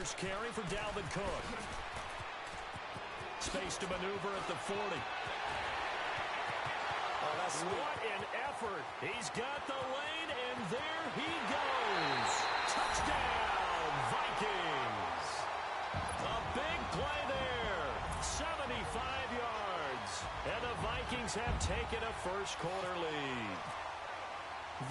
first carry for Dalvin Cook. Space to maneuver at the 40. Oh, that's sweet. What an effort. He's got the lane, and there he goes. Touchdown, Vikings. A big play there. 75 yards. And the Vikings have taken a first-quarter lead.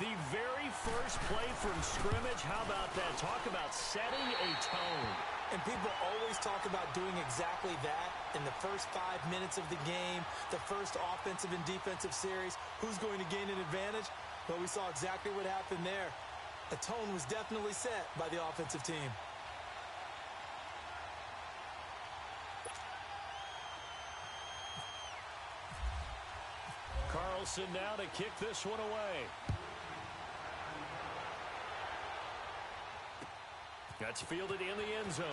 The very first play from scrimmage, how about that? Talk about setting a tone. And people always talk about doing exactly that in the first 5 minutes of the game, the first offensive and defensive series. Who's going to gain an advantage? Well, we saw exactly what happened there. The tone was definitely set by the offensive team. Carlson now to kick this one away. That's fielded in the end zone.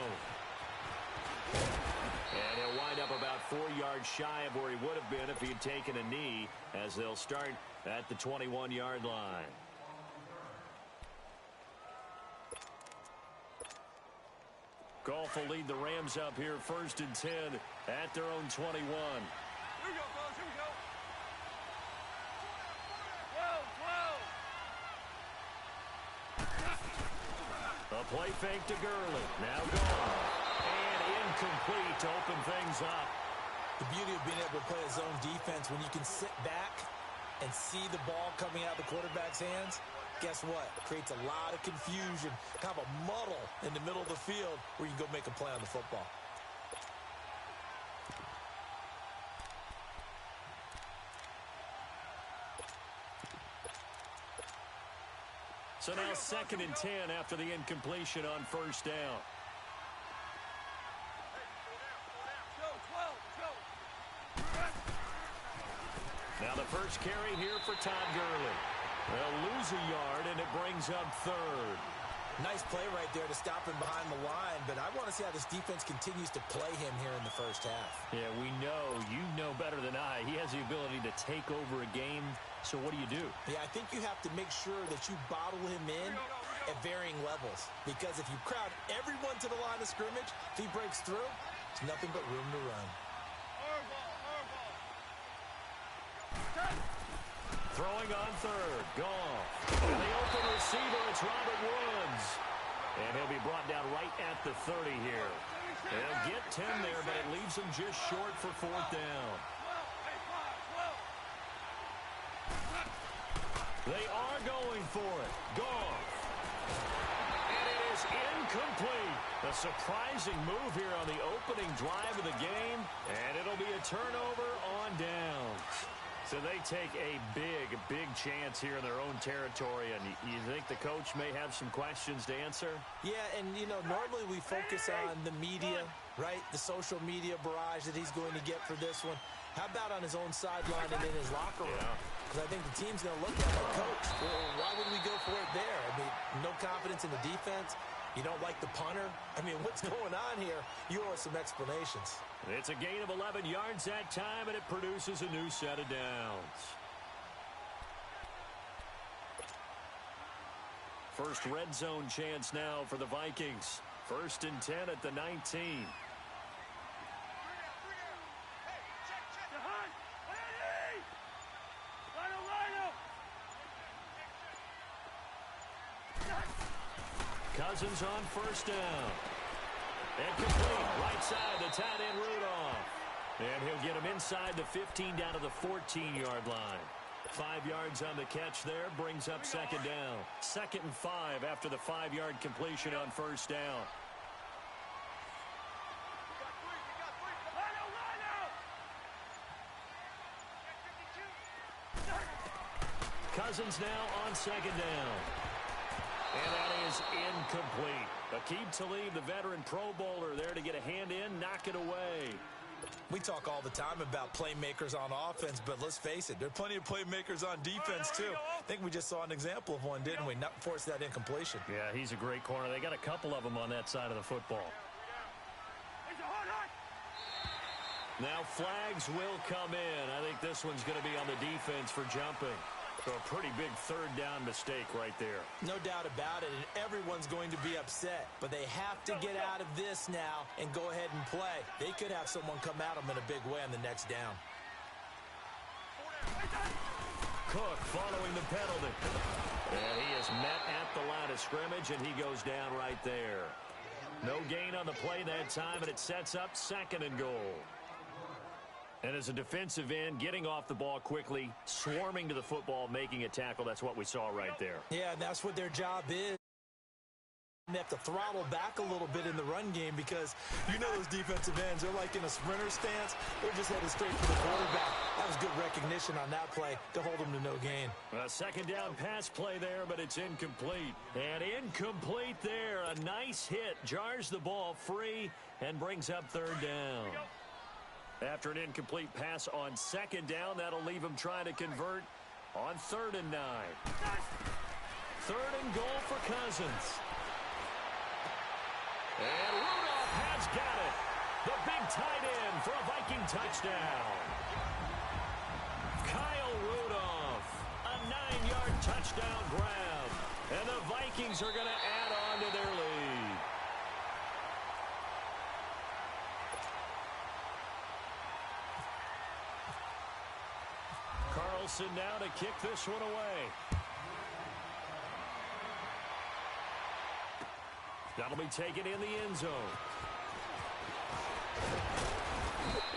And he'll wind up about 4 yards shy of where he would have been if he had taken a knee, as they'll start at the 21-yard line. Goff will lead the Rams up here, 1st and 10 at their own 21. Here we go, fellas. Here we go. A play fake to Gurley. Now gone. And incomplete to open things up. The beauty of being able to play a zone defense, when you can sit back and see the ball coming out of the quarterback's hands, guess what? It creates a lot of confusion, kind of a muddle in the middle of the field where you can go make a play on the football. So now 2nd and 10 after the incompletion on 1st down. Now the first carry here for Todd Gurley. They'll lose a yard, and it brings up 3rd. Nice play right there to stop him behind the line, but I want to see how this defense continues to play him here in the first half. Yeah, we know. You know better than I. He has the ability to take over a game. So what do? Yeah, I think you have to make sure that you bottle him in at varying levels. Because if you crowd everyone to the line of scrimmage, if he breaks through, there's nothing but room to run. Throwing on 3rd. Goff. And the open receiver, it's Robert Woods. And he'll be brought down right at the 30 here. They'll get 10 there, but it leaves him just short for 4th down. They are going for it. Goff. And it is incomplete. A surprising move here on the opening drive of the game. And it'll be a turnover on downs. So they take a big chance here in their own territory. And you think the coach may have some questions to answer? Yeah, and, you know, normally we focus on the media, right? The social media barrage that he's going to get for this one. How about on his own sideline and in his locker room? Because I think the team's going to look at it, coach. Well, why would we go for it there? I mean, no confidence in the defense. You don't like the punter? I mean, what's going on here? You owe us some explanations. It's a gain of 11 yards that time, and it produces a new set of downs. First red zone chance now for the Vikings. 1st and 10 at the 19. Cousins on 1st down. And complete. Right side to tight end Rudolph. And he'll get him inside the 15 down to the 14-yard line. 5 yards on the catch there. Brings up 2nd down. 2nd and 5 after the 5-yard completion on 1st down. Cousins now on 2nd down. And that is incomplete. Aqib Talib, the veteran Pro Bowler, there to get a hand in, knock it away. We talk all the time about playmakers on offense, but let's face it, there are plenty of playmakers on defense, too. I think we just saw an example of one, didn't we? Not force that incompletion. Yeah, he's a great corner. They got a couple of them on that side of the football. Now flags will come in. I think this one's going to be on the defense for jumping. So a pretty big third down mistake right there. No doubt about it, and everyone's going to be upset. But they have to get out of this now and go ahead and play. They could have someone come at them in a big way on the next down. Cook following the penalty. And he is met at the line of scrimmage, and he goes down right there. No gain on the play that time, and it sets up 2nd and goal. And as a defensive end, getting off the ball quickly, swarming to the football, making a tackle, that's what we saw right there. Yeah, and that's what their job is. They have to throttle back a little bit in the run game because you know those defensive ends, they're like in a sprinter stance. They're just headed straight for the quarterback. That was good recognition on that play to hold them to no gain. A 2nd down pass play there, but it's incomplete. And incomplete there. A nice hit. Jars the ball free and brings up 3rd down. After an incomplete pass on 2nd down, that'll leave him trying to convert on 3rd and 9. 3rd and goal for Cousins. And Rudolph has got it. The big tight end for a Viking touchdown. Kyle Rudolph, a 9-yard touchdown grab. And the Vikings are going to add on to their lead. Carlson now to kick this one away. That'll be taken in the end zone.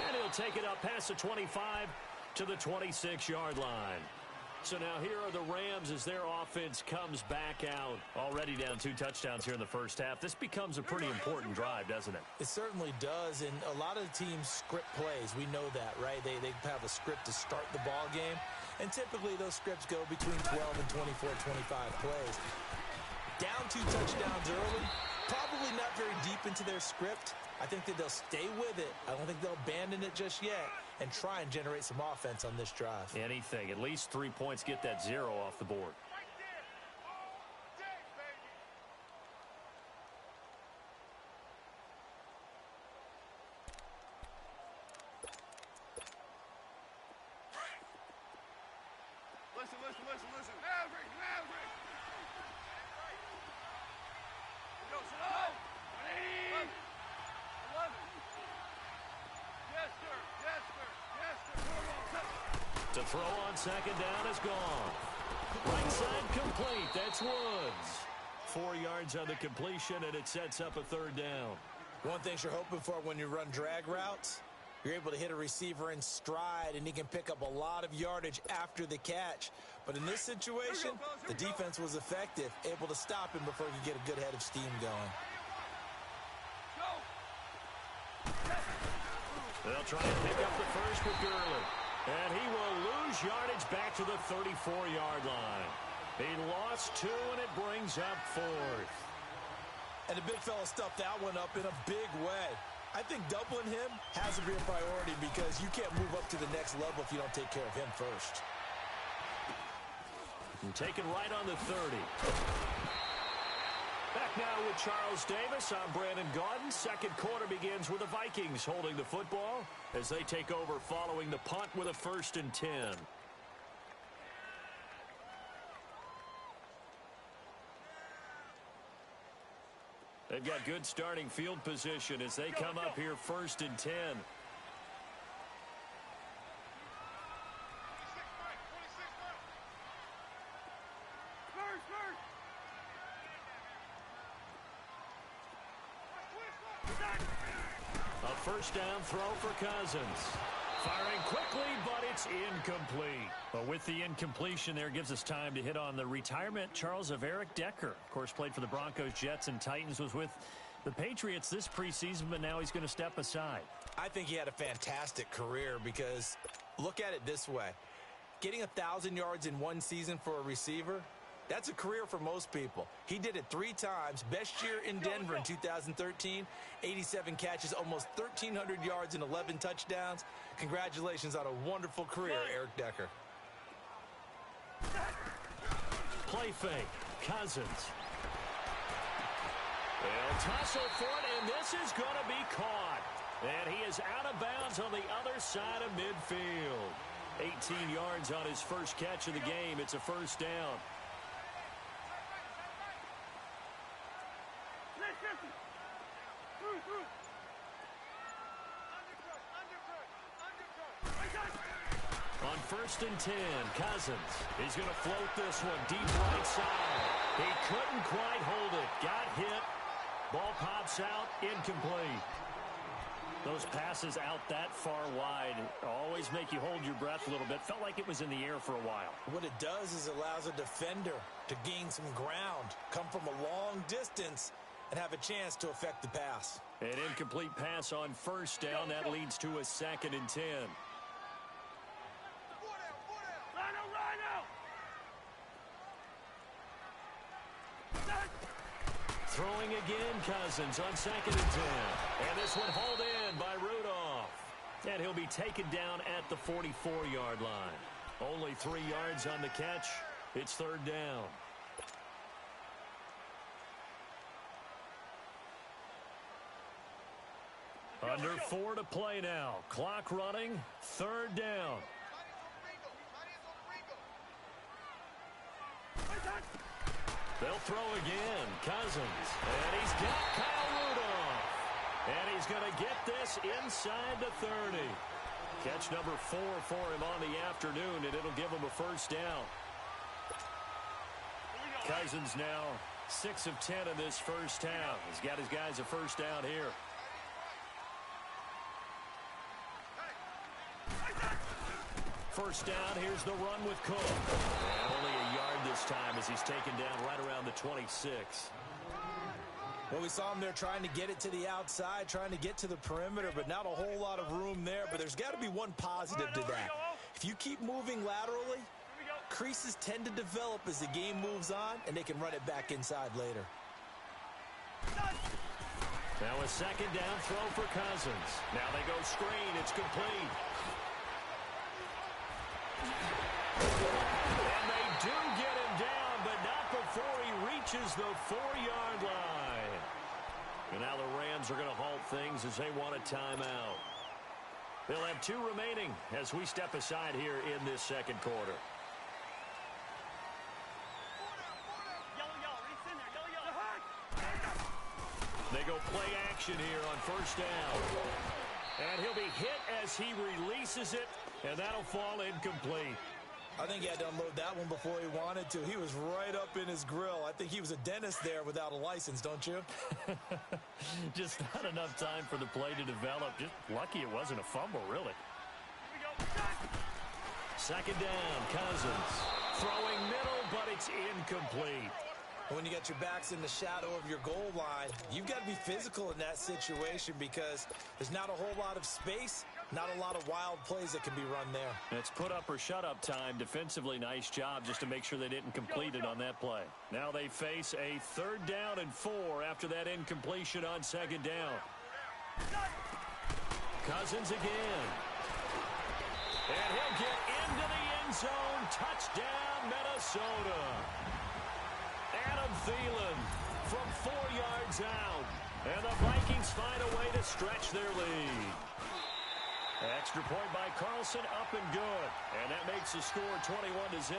And he'll take it up past the 25 to the 26-yard line. So now here are the Rams as their offense comes back out. Already down 2 touchdowns here in the first half. This becomes a pretty important drive, doesn't it? It certainly does, and a lot of the teams script plays. We know that, right? They have a script to start the ball game, and typically those scripts go between 12 and 24, 25 plays. Down 2 touchdowns early, probably not very deep into their script. I think that they'll stay with it. I don't think they'll abandon it just yet and try and generate some offense on this drive. Anything. At least 3 points, get that 0 off the board. Listen. Maverick. Go, sit up. 11. Yes, sir. To throw on 2nd down is gone. Right side complete. That's Woods. 4 yards on the completion, and it sets up a 3rd down. One thing you're hoping for when you run drag routes, you're able to hit a receiver in stride, and he can pick up a lot of yardage after the catch. But in this situation, the defense was effective, able to stop him before he could get a good head of steam going. They'll try to pick up the first with Gurley. And he will lose yardage back to the 34-yard line. He lost 2, and it brings up 4th. And the big fella stuffed that one up in a big way. I think doubling him has to be a priority because you can't move up to the next level if you don't take care of him first. And taken right on the 30. Back now with Charles Davis. I'm Brandon Gaudin. 2nd quarter begins with the Vikings holding the football as they take over following the punt with a 1st and 10. They've got good starting field position as they come up here 1st and 10. A 1st down throw for Cousins. Firing quickly, but it's incomplete. But with the incompletion there, gives us time to hit on the retirement, Charles, of Eric Decker. Of course, played for the Broncos, Jets, and Titans, was with the Patriots this preseason, but now he's going to step aside. I think he had a fantastic career because look at it this way. Getting 1,000 yards in one season for a receiver, that's a career for most people. He did it 3 times. Best year in Denver in 2013. 87 catches, almost 1,300 yards and 11 touchdowns. Congratulations on a wonderful career, Eric Decker. Play fake. Cousins. They'll tussle for it, and this is going to be caught. And he is out of bounds on the other side of midfield. 18 yards on his first catch of the game. It's a first down. On 1st and 10, Cousins. He's going to float this one deep right side. He couldn't quite hold it. Got hit. Ball pops out. Incomplete. Those passes out that far wide always make you hold your breath a little bit. Felt like it was in the air for a while. What it does is allows a defender to gain some ground, come from a long distance, and have a chance to affect the pass. An incomplete pass on 1st down. That leads to a 2nd and 10. Throwing again, Cousins on 2nd and 10. And this one hauled in by Rudolph. And he'll be taken down at the 44-yard line. Only 3 yards on the catch. It's 3rd down. Under 4 to play now. Clock running. 3rd down. They'll throw again. Cousins. And he's got Kyle Rudolph. And he's going to get this inside the 30. Catch number 4 for him on the afternoon, and it'll give him a first down. Cousins now 6 of 10 in this first half. He's got his guys a first down here. First down, here's the run with Cook. And only a yard this time as he's taken down right around the 26. Well, we saw him there trying to get it to the outside, trying to get to the perimeter, but not a whole lot of room there. But there's got to be one positive to that. If you keep moving laterally, creases tend to develop as the game moves on, and they can run it back inside later. Now a 2nd down throw for Cousins. Now they go screen. It's complete. And they do get him down, but not before he reaches the 4-yard line. And now the Rams are going to halt things as they want a timeout. They'll have 2 remaining as we step aside here in this 2nd quarter. They go play action here on 1st down. And he'll be hit as he releases it, and that'll fall incomplete. I think he had to unload that one before he wanted to. He was right up in his grill. I think he was a dentist there without a license, don't you? Just not enough time for the play to develop. Just lucky it wasn't a fumble, really. 2nd down, Cousins. Throwing middle, but it's incomplete. When you got your backs in the shadow of your goal line, you've got to be physical in that situation because there's not a whole lot of space, not a lot of wild plays that can be run there. It's put up or shut up time. Defensively, nice job just to make sure they didn't complete it on that play. Now they face a 3rd down and 4 after that incompletion on 2nd down. Cousins again. And he'll get into the end zone. Touchdown, Minnesota. Adam Thielen from 4 yards out. And the Vikings find a way to stretch their lead. Extra point by Carlson, up and good. And that makes the score 21-0.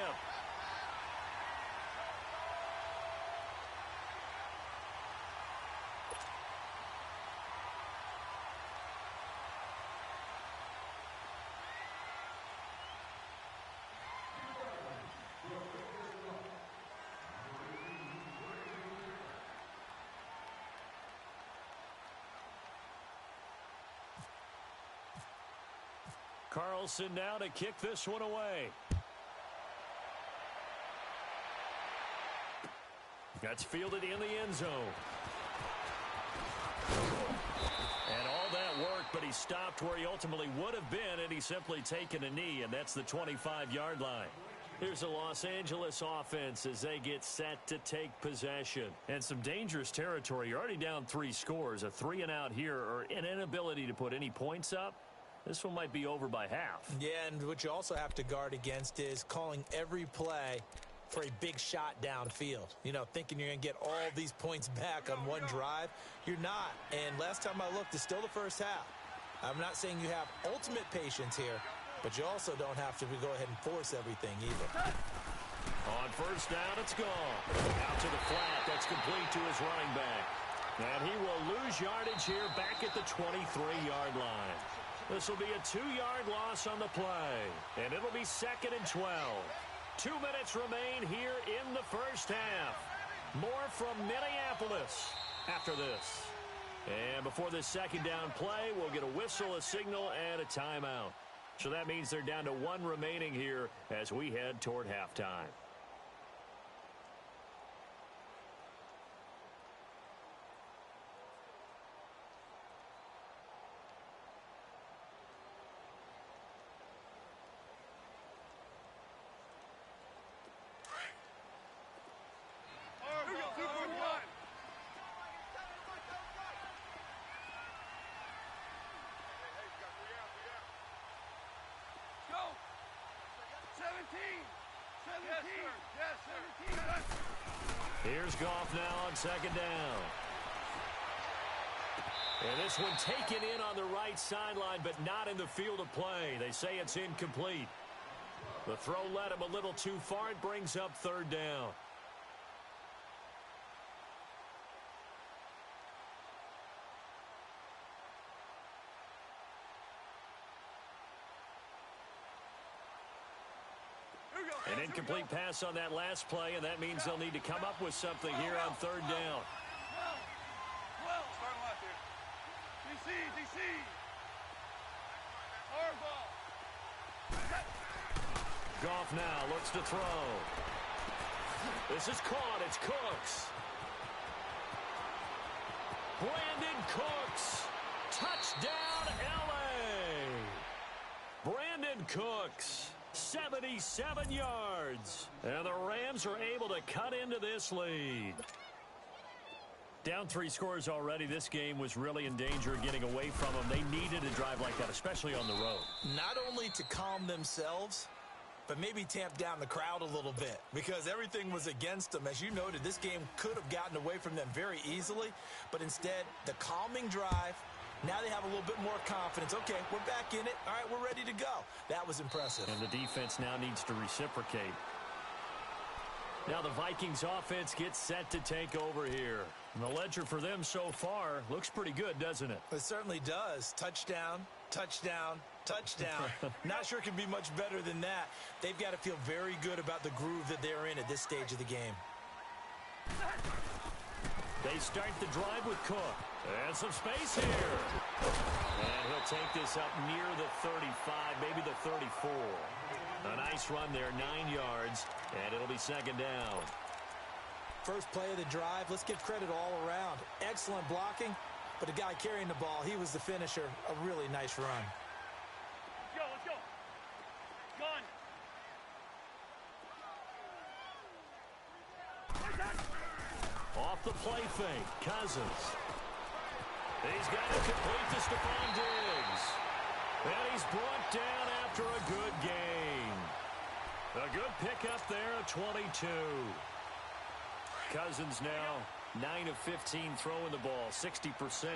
Carlson now to kick this one away. That's fielded in the end zone. And all that work, but he stopped where he ultimately would have been, and he's simply taken a knee, and that's the 25-yard line. Here's the Los Angeles offense as they get set to take possession. And some dangerous territory. You're already down 3 scores. A 3-and-out here, or an inability to put any points up. This one might be over by half. Yeah, and what you also have to guard against is calling every play for a big shot downfield. You know, thinking you're going to get all these points back on one drive. You're not. And last time I looked, it's still the first half. I'm not saying you have ultimate patience here, but you also don't have to go ahead and force everything either. On first down, it's gone. Out to the flat. That's complete to his running back. And he will lose yardage here back at the 23-yard line. This will be a 2-yard loss on the play. And it'll be 2nd and 12. 2 minutes remain here in the first half. More from Minneapolis after this. And before this second down play, we'll get a whistle, a signal, and a timeout. So that means they're down to 1 remaining here as we head toward halftime. Here's Goff now on second down. And this one taken in on the right sideline, but not in the field of play. They say it's incomplete. The throw led him a little too far. It brings up 3rd down. An incomplete pass on that last play, and that means they'll need to come up with something here on 3rd down. DC. Our ball. Goff now looks to throw. This is caught. It's Cooks. Brandon Cooks. Touchdown, L.A. Brandon Cooks. 77 yards. And the Rams are able to cut into this lead. Down 3 scores already. This game was really in danger of getting away from them. They needed a drive like that, especially on the road. Not only to calm themselves, but maybe tamp down the crowd a little bit because everything was against them. As you noted, this game could have gotten away from them very easily, but instead, the calming drive, now they have a little bit more confidence. Okay, we're back in it. All right, we're ready to go. That was impressive. And the defense now needs to reciprocate. Now the Vikings offense gets set to take over here. And the ledger for them so far looks pretty good, doesn't it? It certainly does. Touchdown, touchdown, touchdown. Not sure it can be much better than that. They've got to feel very good about the groove that they're in at this stage of the game. They start the drive with Cook. And some space here. And he'll take this up near the 35, maybe the 34. A nice run there, 9 yards, and it'll be 2nd down. First play of the drive, let's give credit all around. Excellent blocking, but the guy carrying the ball, he was the finisher. A really nice run. Let's go. Gone. Off the play fake, Cousins. He's got it complete to Stephon Diggs. And he's brought down after a good gain. A good pickup there at 22. Cousins now 9 of 15 throwing the ball, 60%,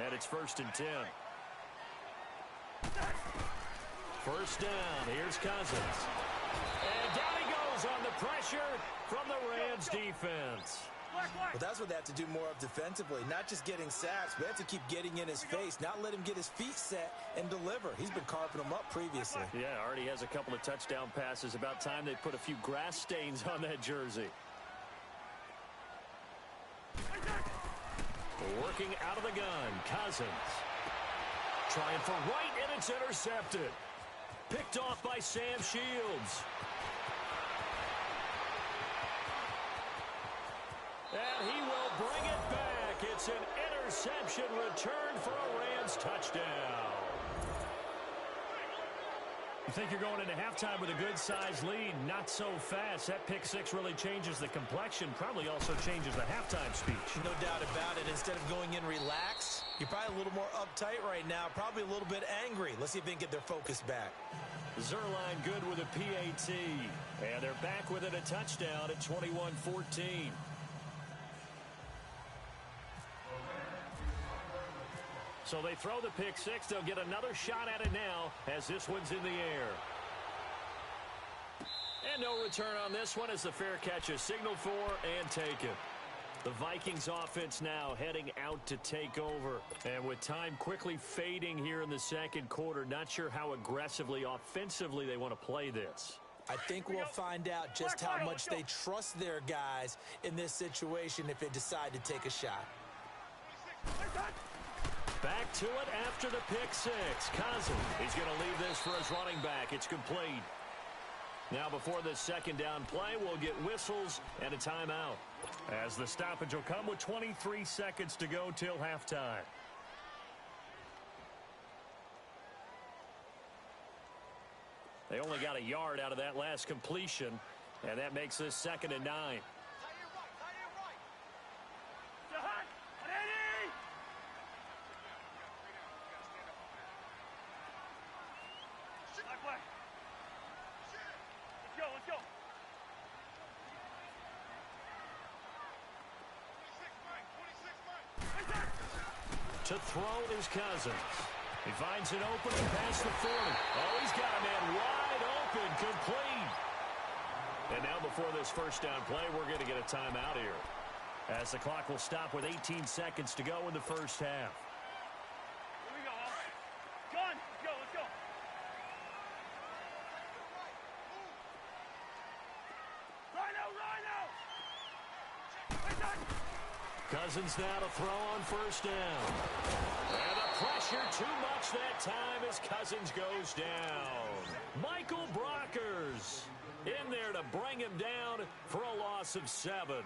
and it's 1st and 10. First down, here's Cousins. And down he goes on the pressure from the Rams defense. Well, that's what they have to do more of defensively. Not just getting sacks, but they have to keep getting in his face, not let him get his feet set and deliver. He's been carving them up previously. Yeah, already has a couple of touchdown passes. About time they put a few grass stains on that jersey. Working out of the gun, Cousins. Trying for right, and it's intercepted. Picked off by Sam Shields. And he will bring it back. It's an interception return for a Rams touchdown. You think you're going into halftime with a good-sized lead. Not so fast. That pick six really changes the complexion. Probably also changes the halftime speech. No doubt about it. Instead of going in relaxed, you're probably a little more uptight right now. Probably a little bit angry. Let's see if they can get their focus back. Zerline good with a PAT. And they're back with it, a touchdown at 21-14. So they throw the pick six. They'll get another shot at it now as this one's in the air. And no return on this one as the fair catch is signaled for and taken. The Vikings offense now heading out to take over. And with time quickly fading here in the second quarter, not sure how aggressively, offensively they want to play this. I think we'll find out just how much they trust their guys in this situation if they decide to take a shot. Back to it after the pick six. Cousins, he's going to leave this for his running back. It's complete. Now before this second down play, we'll get whistles and a timeout, as the stoppage will come with 23 seconds to go till halftime. They only got a yard out of that last completion, and that makes this 2nd and 9. Let's go. To throw is Cousins. He finds an opening past the 40. Oh, he's got a man wide open, complete. And now before this first down play, we're going to get a timeout here, as the clock will stop with 18 seconds to go in the first half. Here we go. Gun. Let's go. Rhino. Cousins now to throw on first down. And the pressure too much that time as Cousins goes down. Michael Brockers in there to bring him down for a loss of 7.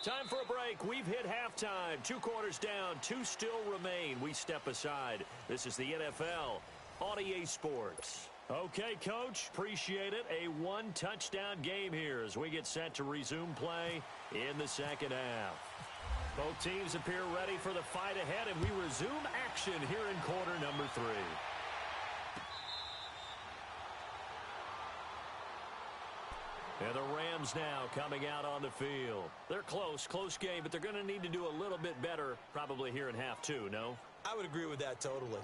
Time for a break. We've hit halftime. 2 quarters down. 2 still remain. We step aside. This is the NFL on EA Sports. Okay, Coach, appreciate it. A 1-touchdown game here as we get set to resume play in the second half. Both teams appear ready for the fight ahead, and we resume action here in quarter number 3. And the Rams now coming out on the field. They're close game, but they're going to need to do a little bit better probably here in half 2, no? I would agree with that totally.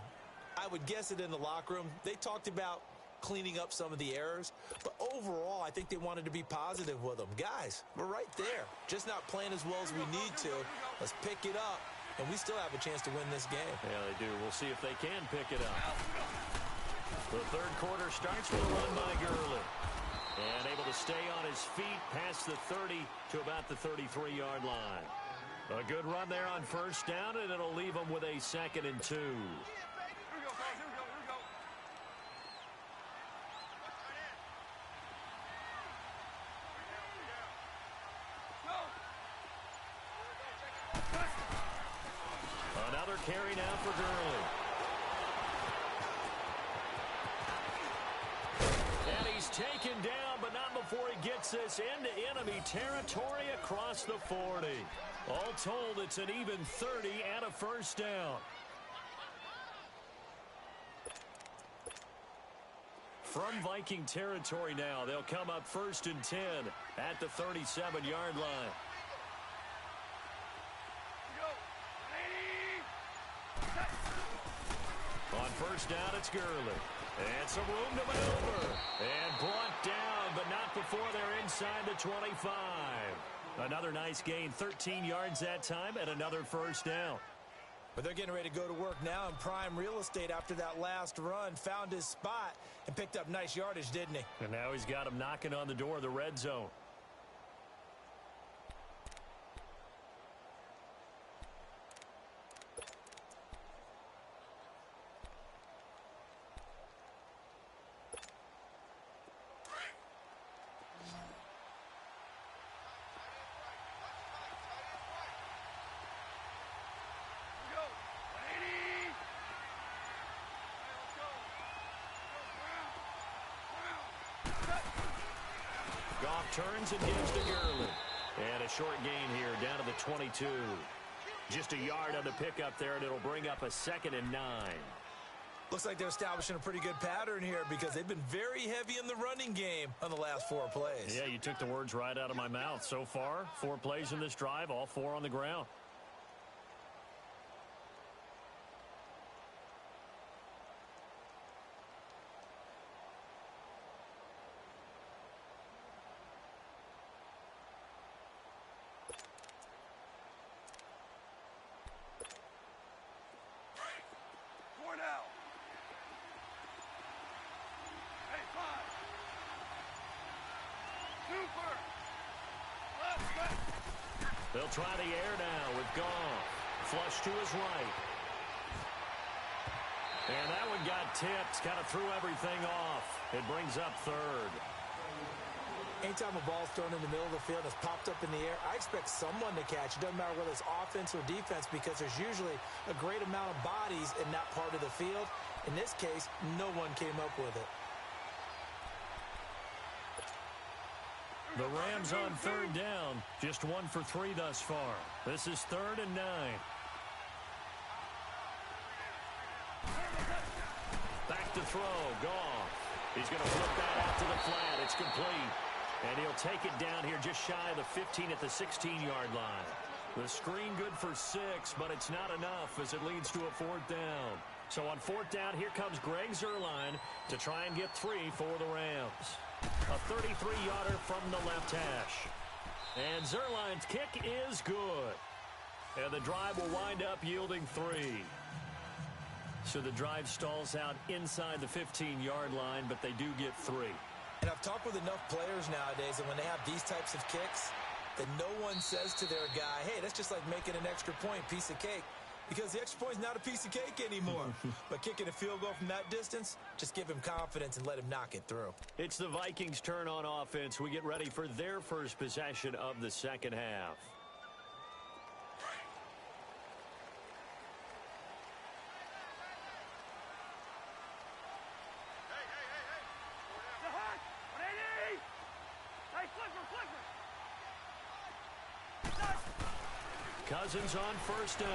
I would guess it in the locker room. They talked about cleaning up some of the errors, but overall, I think they wanted to be positive with them. Guys, we're right there. Just not playing as well as we need to. Let's pick it up, and we still have a chance to win this game. Yeah, they do. We'll see if they can pick it up. The third quarter starts with a run by Gurley. And able to stay on his feet past the 30 to about the 33-yard line. A good run there on first down, and it'll leave them with a 2nd and 2. Another carry now for Gurley. And he's taken down, but not before he gets this into enemy territory across the 40. All told, it's an even 30 and a first down. From Viking territory now, they'll come up 1st and 10 at the 37-yard line. On first down, it's Gurley. And some room to maneuver. And brought down, but not before they're inside the 25. Another nice gain, 13 yards that time, and another first down. But they're getting ready to go to work now in prime real estate after that last run. Found his spot and picked up nice yardage, didn't he? And now he's got him knocking on the door of the red zone. Turns and gives to Gurley. And a short gain here down to the 22. Just a yard on the pickup there, and it'll bring up a 2nd and 9. Looks like they're establishing a pretty good pattern here because they've been very heavy in the running game on the last 4 plays. Yeah, you took the words right out of my mouth. So far, 4 plays in this drive, all 4 on the ground. They'll try the air now with Goff. Flush to his right. And that one got tipped. Kind of threw everything off. It brings up third. Anytime a ball's thrown in the middle of the field and it's popped up in the air, I expect someone to catch. It doesn't matter whether it's offense or defense because there's usually a great amount of bodies in that part of the field. In this case, no one came up with it. The Rams on third down. Just 1 for 3 thus far. This is 3rd and 9. Back to throw. Goff. He's going to flip that out to the flat. It's complete. And he'll take it down here just shy of the 15 at the 16-yard line. The screen good for 6, but it's not enough as it leads to a 4th down. So on 4th down, here comes Greg Zuerlein to try and get 3 for the Rams. A 33-yarder from the left hash. And Zuerlein's kick is good. And the drive will wind up yielding 3. So the drive stalls out inside the 15-yard line, but they do get 3. And I've talked with enough players nowadays that when they have these types of kicks, that no one says to their guy, hey, that's just like making an extra point, piece of cake. Because the extra point is not a piece of cake anymore. But kicking a field goal from that distance, just give him confidence and let him knock it through. It's the Vikings' turn on offense. We get ready for their first possession of the second half. Cousins on first down.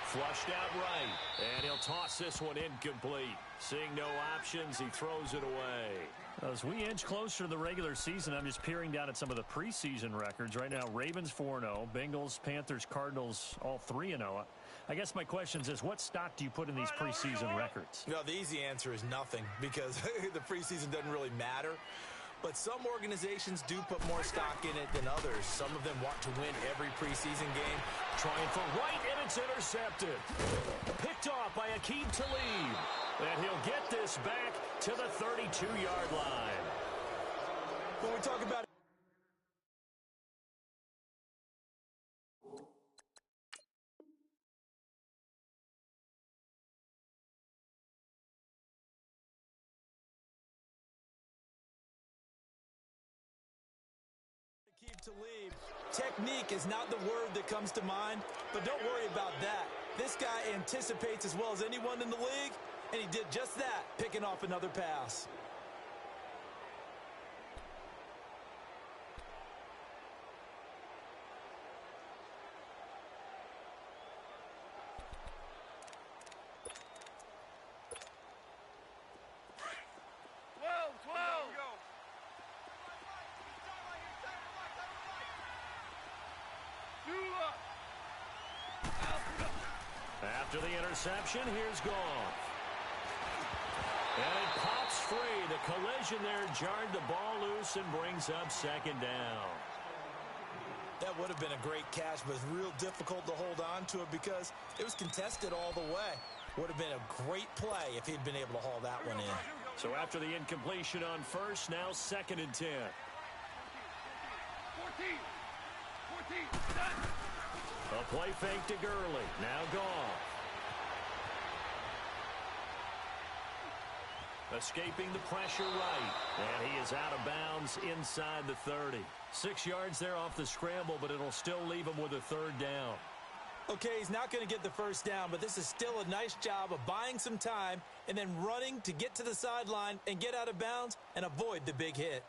Flushed out right. And he'll toss this one incomplete. Seeing no options, he throws it away. As we inch closer to the regular season, I'm just peering down at some of the preseason records. Right now, Ravens 4-0, Bengals, Panthers, Cardinals, all 3-0. I guess my question is, what stock do you put in these preseason records? No, the easy answer is nothing because the preseason doesn't really matter. But some organizations do put more stock in it than others. Some of them want to win every preseason game. Trying for right, and it's intercepted. Picked off by Aqib Talib. And he'll get this back to the 32-yard line. When we talk about Talib, technique is not the word that comes to mind, but don't worry about that. This guy anticipates as well as anyone in the league, and he did just that, picking off another pass. After the interception, here's Goff. And it pops free. The collision there jarred the ball loose and brings up second down. That would have been a great catch, but it's real difficult to hold on to it because it was contested all the way. Would have been a great play if he'd been able to haul that one in. So after the incompletion on first, now 2nd and 10. 14. A play fake to Gurley. Now Goff. Escaping the pressure right. And he is out of bounds inside the 30. 6 yards there off the scramble, but it'll still leave him with a 3rd down. Okay, he's not going to get the first down, but this is still a nice job of buying some time and then running to get to the sideline and get out of bounds and avoid the big hit.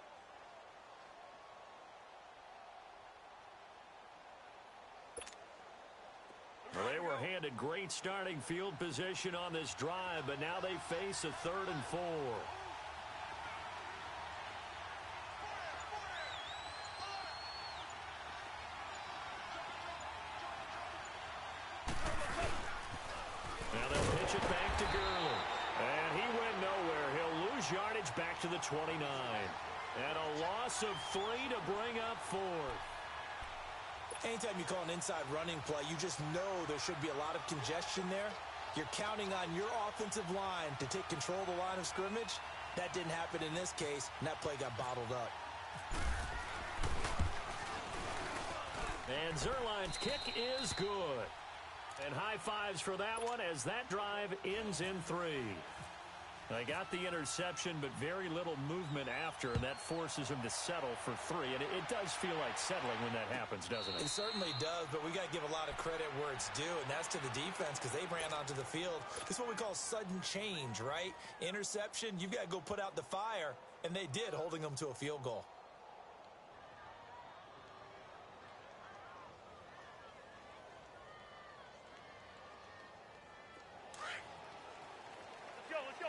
Well, they were handed great starting field position on this drive, but now they face a 3rd and 4. Now they'll pitch it back to Gurley. And he went nowhere. He'll lose yardage back to the 29. And a loss of 3 to bring up 4th. Anytime you call an inside running play, you just know there should be a lot of congestion there. You're counting on your offensive line to take control of the line of scrimmage. That didn't happen in this case, and that play got bottled up. And Zerline's kick is good. And high fives for that one as that drive ends in 3. They got the interception, but very little movement after, and that forces him to settle for 3. And it does feel like settling when that happens, doesn't it? It certainly does, but we got to give a lot of credit where it's due, and that's to the defense because they ran onto the field. This is what we call sudden change, right? Interception, you've got to go put out the fire, and they did, holding them to a field goal. Let's go.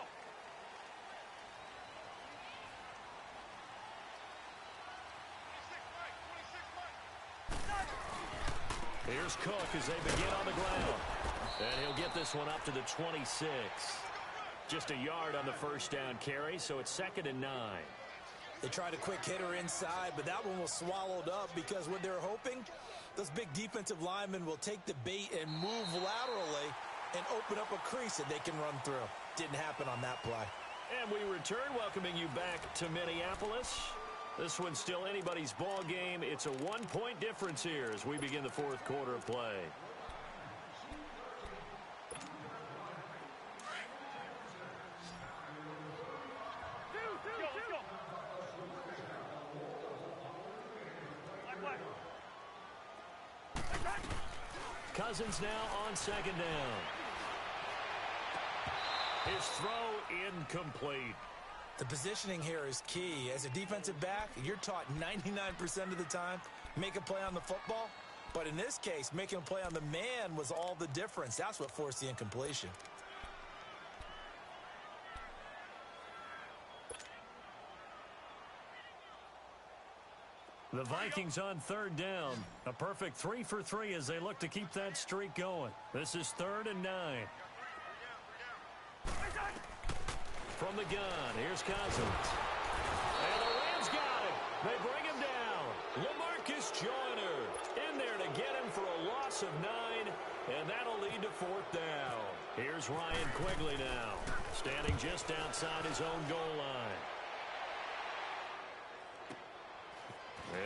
Here's Cook as they begin on the ground. And he'll get this one up to the 26. Just a yard on the first down carry, so it's 2nd and 9. They tried a quick hitter inside, but that one was swallowed up because what they're hoping, those big defensive linemen will take the bait and move laterally and open up a crease that they can run through. Didn't happen on that play. And we return, welcoming you back to Minneapolis. This one's still anybody's ball game. It's a 1-point difference here as we begin the 4th quarter of play. Let's go. Cousins now on 2nd down. His throw incomplete. The positioning here is key. As a defensive back, you're taught 99% of the time, make a play on the football. But in this case, making a play on the man was all the difference. That's what forced the incompletion. The Vikings on 3rd down. A perfect 3 for 3 as they look to keep that streak going. This is 3rd and 9. From the gun, here's Cousins. And the Rams got him. They bring him down. LaMarcus Joyner in there to get him for a loss of 9, and that'll lead to 4th down. Here's Ryan Quigley now, standing just outside his own goal line.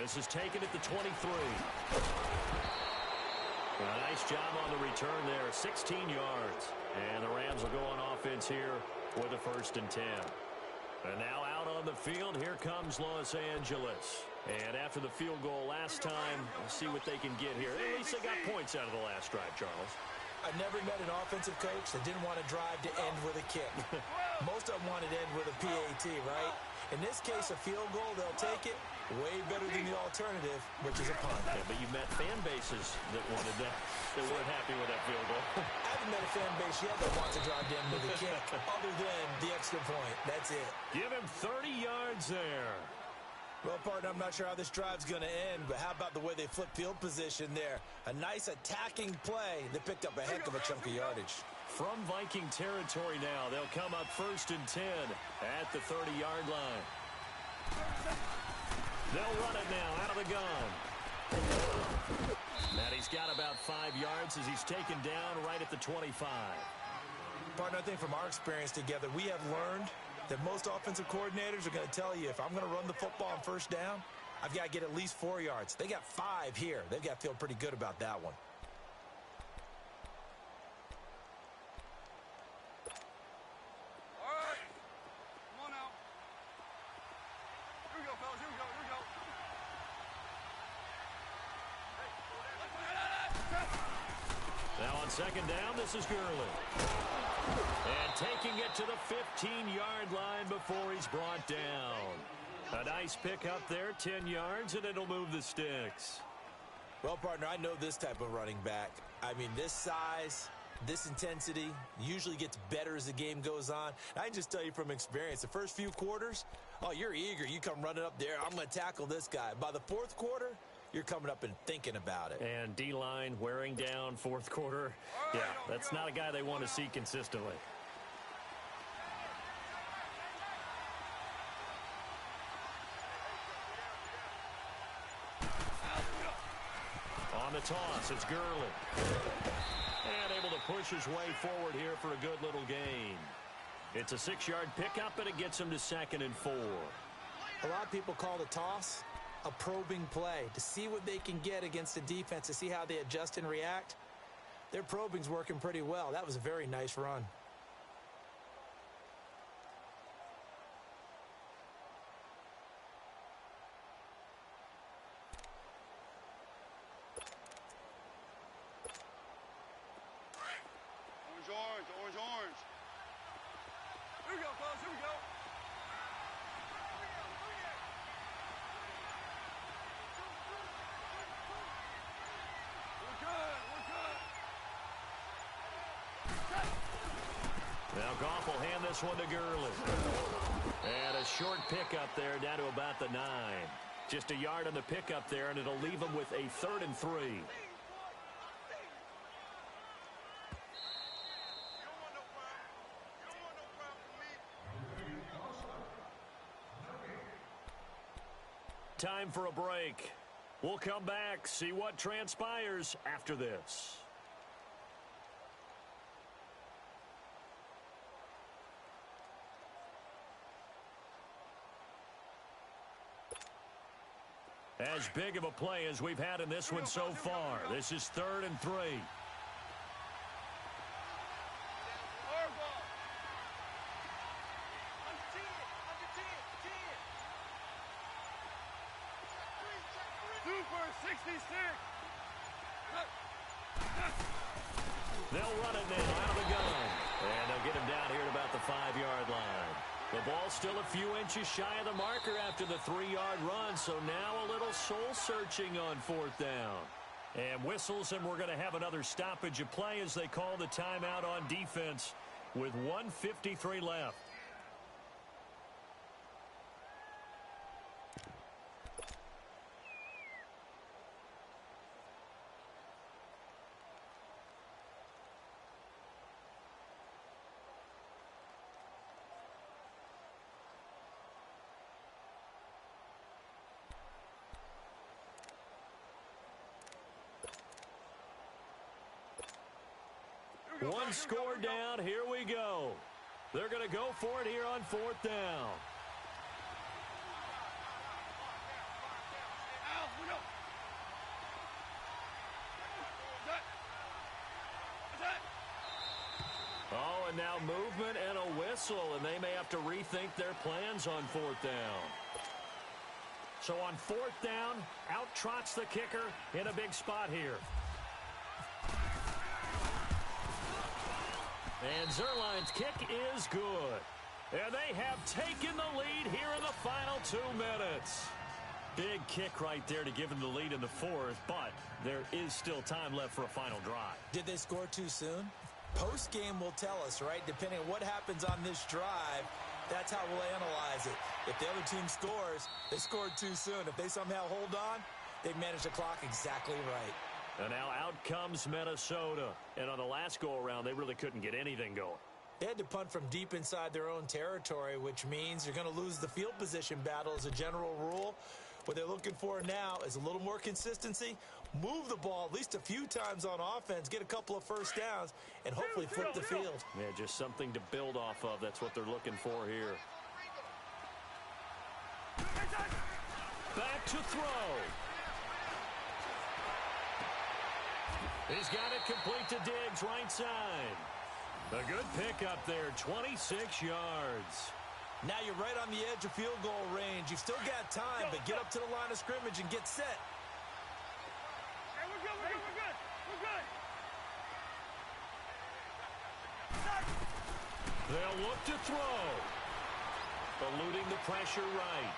This is taken at the 23. A nice job on the return there, 16 yards. And the Rams will go on offense here with a 1st and 10. And now out on the field, here comes Los Angeles. And after the field goal last time, we'll see what they can get here. At least they got points out of the last drive, Charles. I've never met an offensive coach that didn't want to drive to end with a kick. Most of them wanted to end with a PAT, right? In this case, a field goal, they'll take it. Way better than the alternative, which is a punt. Yeah, but you met fan bases that wanted that. They weren't happy with that field goal. I haven't met a fan base yet that wants to drive down with a kick, other than the extra point. That's it. Give him 30 yards there. Well, partner, I'm not sure how this drive's going to end, but how about the way they flip field position there? A nice attacking play that picked up a heck of a chunk of yardage. From Viking territory now, they'll come up 1st and 10 at the 30-yard line. They'll run it now out of the gun. And he's got about 5 yards as he's taken down right at the 25. Partner, I think from our experience together, we have learned that most offensive coordinators are going to tell you, if I'm going to run the football on 1st down, I've got to get at least 4 yards. They got 5 here. They've got to feel pretty good about that one. Now on 2nd down, this is Gurley. And taking it to the 15-yard line before he's brought down. A nice pick up there, 10 yards, and it'll move the sticks. Well, partner, I know this type of running back. I mean, this size, this intensity usually gets better as the game goes on. I can just tell you from experience, the first few quarters, oh, you're eager. You come running up there. I'm going to tackle this guy. By the 4th quarter, you're coming up and thinking about it. And D-line wearing down 4th quarter. Yeah, that's not a guy they want to see consistently. On the toss, it's Gurley. And able to push his way forward here for a good little gain. It's a 6-yard pickup, and it gets him to 2nd and 4. A lot of people call the toss a probing play to see what they can get against the defense, to see how they adjust and react. Their probing's working pretty well. That was a very nice run. Orange, orange, orange. Here we go, fellas. Here we go. We're good. We're good. Now Goff will hand this one to Gurley. And a short pickup there down to about the 9. Just a yard on the pickup there, and it'll leave him with a 3rd and 3. Time for a break. We'll come back, see what transpires after this. As big of a play as we've had in this one so far. This is 3rd and 3. They'll run it now out of the gun. And they'll get him down here at about the 5-yard line. The ball's still a few inches shy of the marker after the 3-yard run, so now a little soul-searching on 4th down. And whistles, and we're going to have another stoppage of play as they call the timeout on defense with 1:53 left. One score down. Here we go. They're going to go for it here on 4th down. Oh, and now movement and a whistle, and they may have to rethink their plans on 4th down. So on 4th down, out trots the kicker in a big spot here. And Zerline's kick is good. And they have taken the lead here in the final 2 minutes. Big kick right there to give them the lead in the 4th, but there is still time left for a final drive. Did they score too soon? Post-game will tell us, right? Depending on what happens on this drive, that's how we'll analyze it. If the other team scores, they scored too soon. If they somehow hold on, they've managed the clock exactly right. And now out comes Minnesota. And on the last go-around, they really couldn't get anything going. They had to punt from deep inside their own territory, which means you're going to lose the field position battle as a general rule. What they're looking for now is a little more consistency, move the ball at least a few times on offense, get a couple of first downs, and hopefully flip the field. Yeah, just something to build off of. That's what they're looking for here. Back to throw. He's got it complete to Diggs, right side. A good pickup there, 26 yards. Now you're right on the edge of field goal range. You've still got time, but get up to the line of scrimmage and get set. Hey, we're good, we're good, we're good. We're good. They'll look to throw. Eluding the pressure right.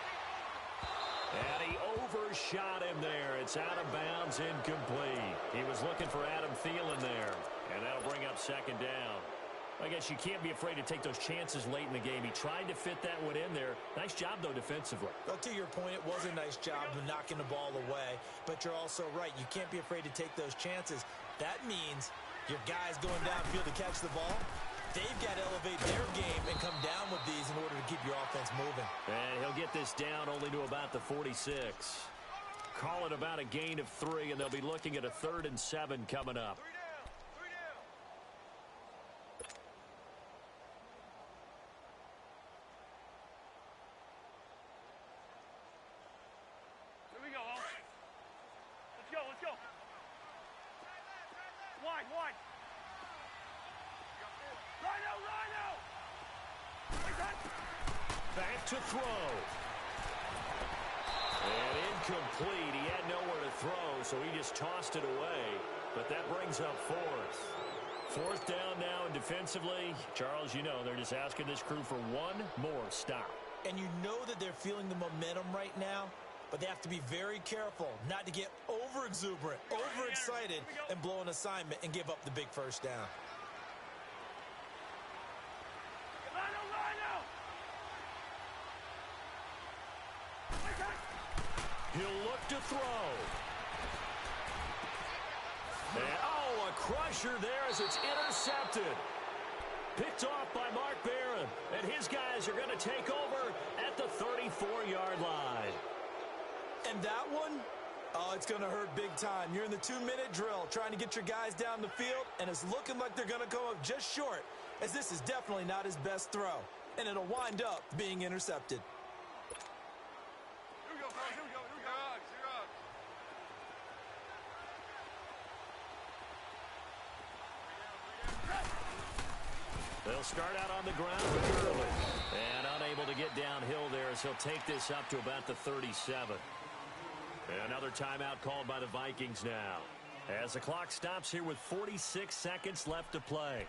And he overshot him there. It's out of bounds, incomplete. He was looking for Adam Thielen there. And that'll bring up 2nd down. I guess you can't be afraid to take those chances late in the game. He tried to fit that one in there. Nice job, though, defensively. Well, to your point, it was a nice job of knocking the ball away. But you're also right. You can't be afraid to take those chances. That means your guys going downfield to catch the ball, they've got to elevate their game and come down with these in order to keep your offense moving. And he'll get this down only to about the 46. Call it about a gain of 3, and they'll be looking at a 3rd and 7 coming up. Wide, wide. Rhino, Rhino. Back to throw. And incomplete. He had nowhere to throw, so he just tossed it away. But that brings up fourth. Fourth down now, and defensively, Charles, you know, they're just asking this crew for one more stop. And you know that they're feeling the momentum right now, but they have to be very careful not to get over-exuberant, overexcited, and blow an assignment and give up the big first down. Rhino, Rhino. He'll look to throw. And, oh, a crusher there as it's intercepted. Picked off by Mark Barron. And his guys are going to take over at the 34-yard line. And that one, oh, it's going to hurt big time. You're in the 2-minute drill trying to get your guys down the field, and it's looking like they're going to come up just short, as this is definitely not his best throw. And it'll wind up being intercepted. Here we go, fellas. Here we go. Here we go. You're up. They'll start out on the ground with Gurley. And unable to get downhill there as he'll take this up to about the 37. Another timeout called by the Vikings now, as the clock stops here with 46 seconds left to play.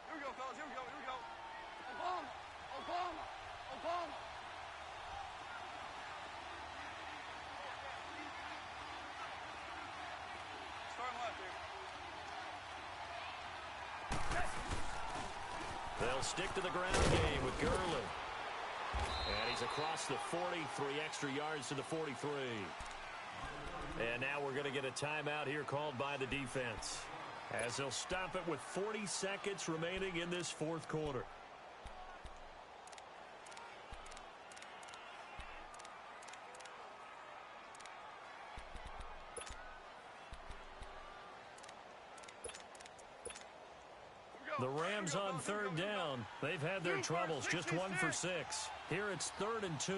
Here we go, fellas. Here we go. Here we go. Obama. Obama. Obama. Starting left here. They'll stick to the ground game with Gurley. And he's across the 40, 3 extra yards to the 43. And now we're going to get a timeout here called by the defense, as they'll stop it with 40 seconds remaining in this fourth quarter. The Rams on third down. They've had their troubles, just 1 for 6. Here it's 3rd and 2.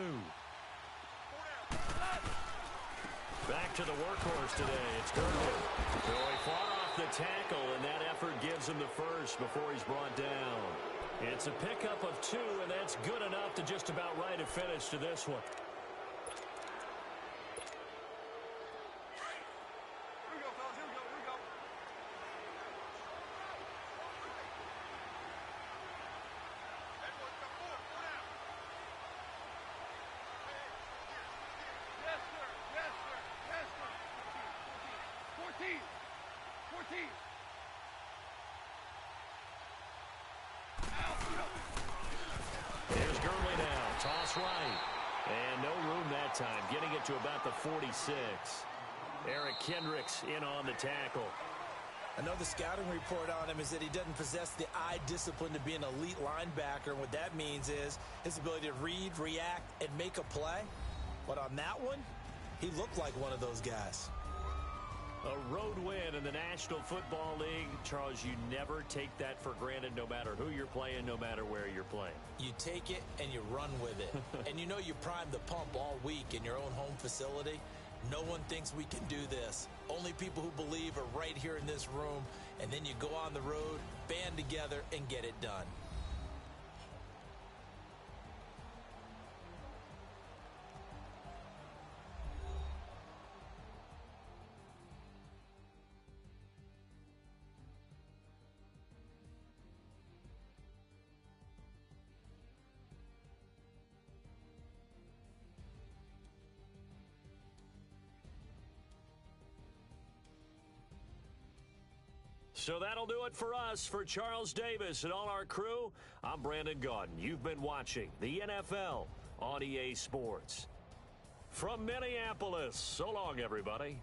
Back to the workhorse today. It's Gurley. So he fought off the tackle, and that effort gives him the first before he's brought down. It's a pickup of 2, and that's good enough to just about write a finish to this one. Here we go, fellas. Here we go. Here we go. Yes, sir. Yes, sir. Yes, sir. 14. 14. 14. Here's Gurley now. Toss right. And no room that time. Getting it to about the 46. Eric Kendricks in on the tackle. I know the scouting report on him is that he doesn't possess the eye discipline to be an elite linebacker. And what that means is his ability to read, react, and make a play. But on that one, he looked like one of those guys. A road win in the National Football League. Charles, you never take that for granted, no matter who you're playing, no matter where you're playing. You take it and you run with it. And you know you primed the pump all week in your own home facility. No one thinks we can do this. Only people who believe are right here in this room. And then you go on the road, band together, and get it done. So that'll do it for us. For Charles Davis and all our crew, I'm Brandon Gaudin. You've been watching the NFL on EA Sports. From Minneapolis, so long, everybody.